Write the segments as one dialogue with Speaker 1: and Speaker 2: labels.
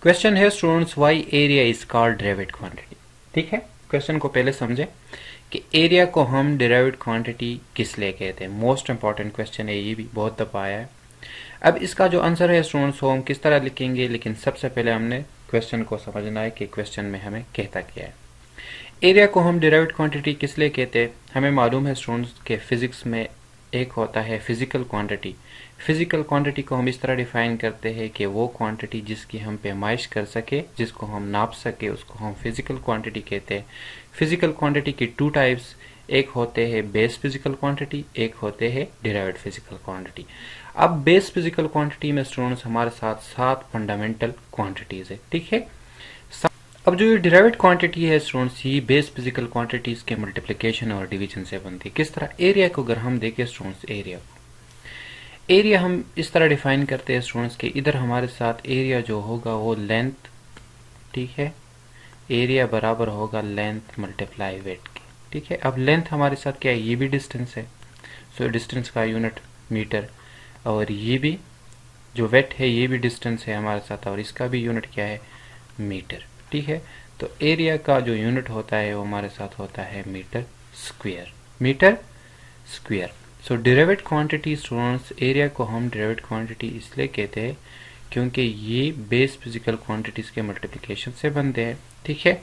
Speaker 1: Question है students why area is called derived quantity. ठीक है, क्वेश्चन को पहले समझे कि एरिया को हम डेरिवेड क्वांटिटी किस लिए कहते हैं। मोस्ट इंपॉर्टेंट क्वेश्चन है, ये भी बहुत दफा आया है। अब इसका जो आंसर है स्टूडेंट्स वो हम किस तरह लिखेंगे, लेकिन सबसे पहले हमने क्वेश्चन को समझना है कि क्वेश्चन में हमें कहता क्या है। एरिया को हम डेरिवेड क्वांटिटी किस लिए कहते हैं। हमें मालूम है स्टूडेंट्स के फिजिक्स में एक होता है फिजिकल क्वांटिटी। फिजिकल क्वांटिटी को हम इस तरह डिफाइन करते हैं कि वो क्वांटिटी जिसकी हम पैमाइश कर सके, जिसको हम नाप सके, उसको हम फिजिकल क्वांटिटी कहते हैं। फिजिकल क्वांटिटी की टू टाइप्स, एक होते हैं बेस फिजिकल क्वांटिटी, एक होते हैं डेरिवेड फिजिकल क्वांटिटी। अब बेस फिजिकल क्वांटिटी में स्टूडेंट्स हमारे साथ 7 फंडामेंटल क्वांटिटीज है। ठीक है, अब जो ये डिराइव्ड क्वांटिटी है स्टूडेंट्स, ये बेस फिजिकल क्वांटिटीज के मल्टीप्लिकेशन और डिवीजन से बनती है। किस तरह, एरिया को अगर हम देखें स्टूडेंट्स, एरिया हम इस तरह डिफाइन करते हैं स्टूडेंट्स के इधर हमारे साथ एरिया जो होगा वो लेंथ, ठीक है, एरिया बराबर होगा लेंथ मल्टीप्लाई वेट के। ठीक है, अब लेंथ हमारे साथ क्या है, ये भी डिस्टेंस है, सो डिस्टेंस का यूनिट मीटर, और ये भी जो वेट है ये भी डिस्टेंस है हमारे साथ, और इसका भी यूनिट क्या है, मीटर। ठीक है, तो एरिया का जो यूनिट होता है वो हमारे साथ होता है मीटर स्क्वायर, मीटर स्क्वायर। सो डेरिवेड क्वांटिटी स्टूडेंट्स, एरिया को हम डेरिवेड क्वांटिटी इसलिए कहते हैं क्योंकि ये बेस फिजिकल क्वांटिटीज के मल्टीप्लिकेशन से बनते हैं। ठीक है,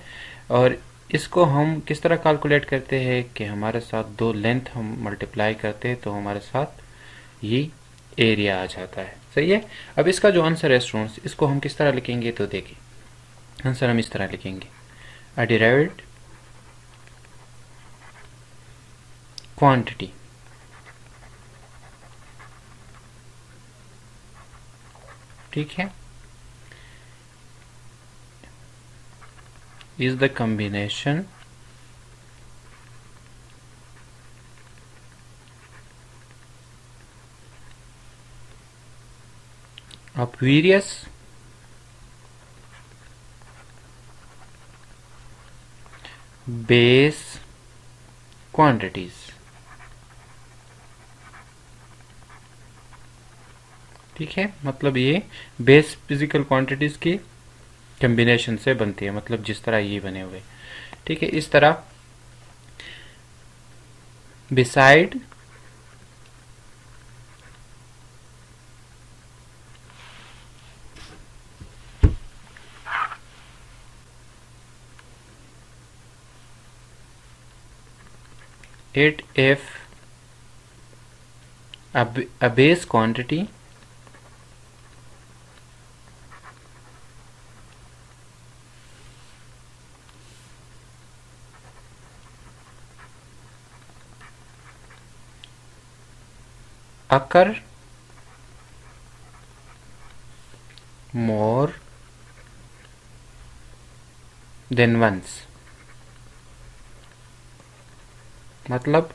Speaker 1: और इसको हम किस तरह कैलकुलेट करते हैं कि हमारे साथ दो लेंथ हम मल्टीप्लाई करते हैं तो हमारे साथ ये एरिया आ जाता है। सही है, अब इसका जो आंसर है स्टूडेंट्स, इसको हम किस तरह लिखेंगे, तो देखिए आंसर हम इस तरह लिखेंगे, अ डेरिवेड क्वांटिटी ठीक है is the combination of various base quantities। ठीक है, मतलब ये बेस फिजिकल क्वांटिटीज की कॉम्बिनेशन से बनती है, मतलब जिस तरह ये बने हुए। ठीक है, इस तरह beside it if a base quantity occur more than once। मतलब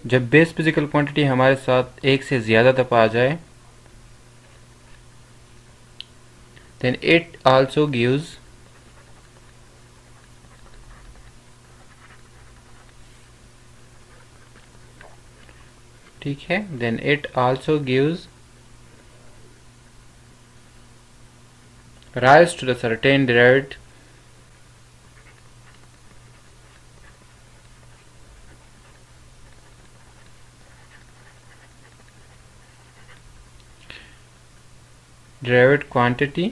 Speaker 1: जब बेस फिजिकल क्वांटिटी हमारे साथ एक से ज्यादा दफा आ जाए, then it also gives ठीक है, then it also gives rise to the certain derived quantity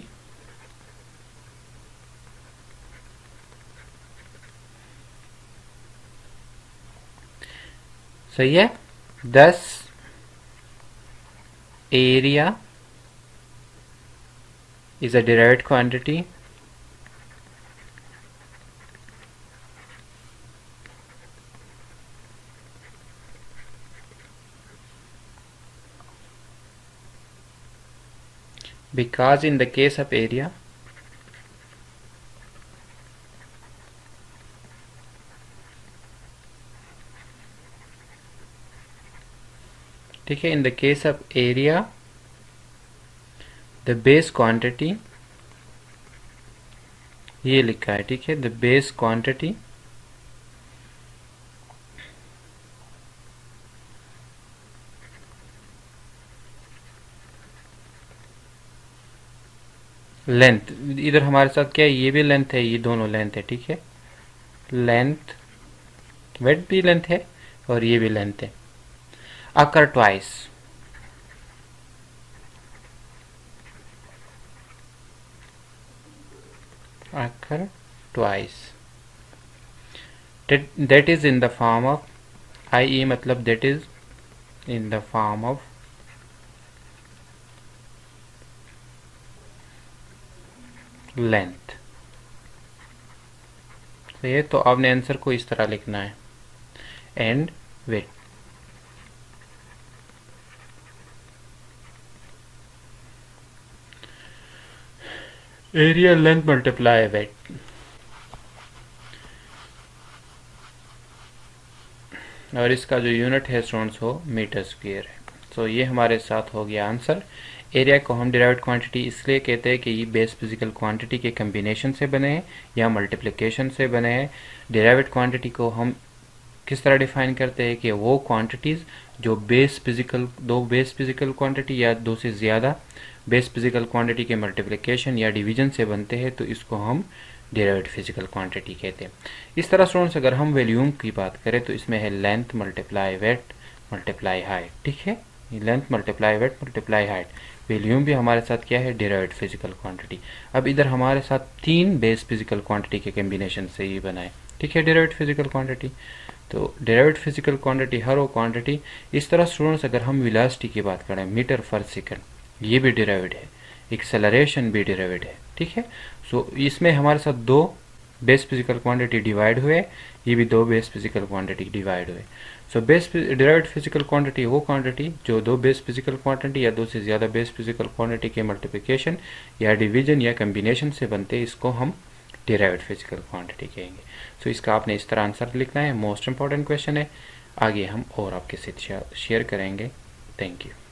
Speaker 1: सही है। Thus area is a derived quantity because in the case of area ठीक है, in the case of area the base quantity, ये लिखा है, ठीक है, the base quantity लेंथ, इधर हमारे साथ क्या है, ये भी लेंथ है, ये दोनों लेंथ है, ठीक है। लेंथ, वेट भी लेंथ है और ये भी लेंथ है। Occur twice, occur twice, that is in the form of IE, मतलब that is in the form of length। तो ये तो आपने आंसर को इस तरह लिखना है, and weight. Area length multiply weight. और इसका जो यूनिट है स्टूडेंट्स वो मीटर स्क्वायर है। तो ये हमारे साथ हो गया आंसर। एरिया को हम डिराइव्ड क्वांटिटी इसलिए कहते हैं कि ये बेस फिजिकल क्वांटिटी के कम्बिनेशन से बने हैं या मल्टीप्लिकेशन से बने हैं। डिराइव्ड क्वांटिटी को हम किस तरह डिफाइन करते हैं कि वो क्वांटिटीज़ जो दो बेस फिजिकल क्वांटिटी या दो से ज़्यादा बेस फिजिकल क्वांटिटी के मल्टीप्लिकेशन या डिवीजन से बनते हैं, तो इसको हम डिराइव्ड फिजिकल क्वांटिटी कहते हैं। इस तरह स्टूडेंट्स अगर हम वॉल्यूम की बात करें तो इसमें है length multiply weight multiply height, ठीक है। Length multiply weight multiply height. Volume भी हमारे साथ क्या है, डिराइव्ड फिजिकल क्वांटिटी। अब इधर हमारे साथ तीन बेस फिजिकल क्वांटिटी के कम्बिनेशन से ही बना है, ठीक है, डिराइव्ड फिजिकल क्वांटिटी। तो डिराइव्ड फिजिकल क्वांटिटी हर वो क्वांटिटी। इस तरह स्टूडेंट्स अगर हम वेलोसिटी की बात करें, मीटर पर सेकंड, ये भी डिराइव्ड है, एक्सेलरेशन भी डिराइव्ड है, ठीक है। सो इसमें हमारे साथ दो बेस फिजिकल क्वांटिटी डिवाइड हुए, ये भी दो बेस फिजिकल क्वांटिटी डिवाइड हुए। So base derived physical quantity वो क्वांटिटी जो दो बेस फिजिकल क्वांटिटी या दो से ज़्यादा बेस फिजिकल क्वांटिटी के मल्टीप्लिकेशन या डिवीजन या कम्बिनेशन से बनते हैं, इसको हम डिराइव्ड फिजिकल क्वांटिटी कहेंगे। सो इसका आपने इस तरह आंसर लिखना है, मोस्ट इंपॉर्टेंट क्वेश्चन है। आगे हम और आपके साथ शेयर करेंगे। Thank you.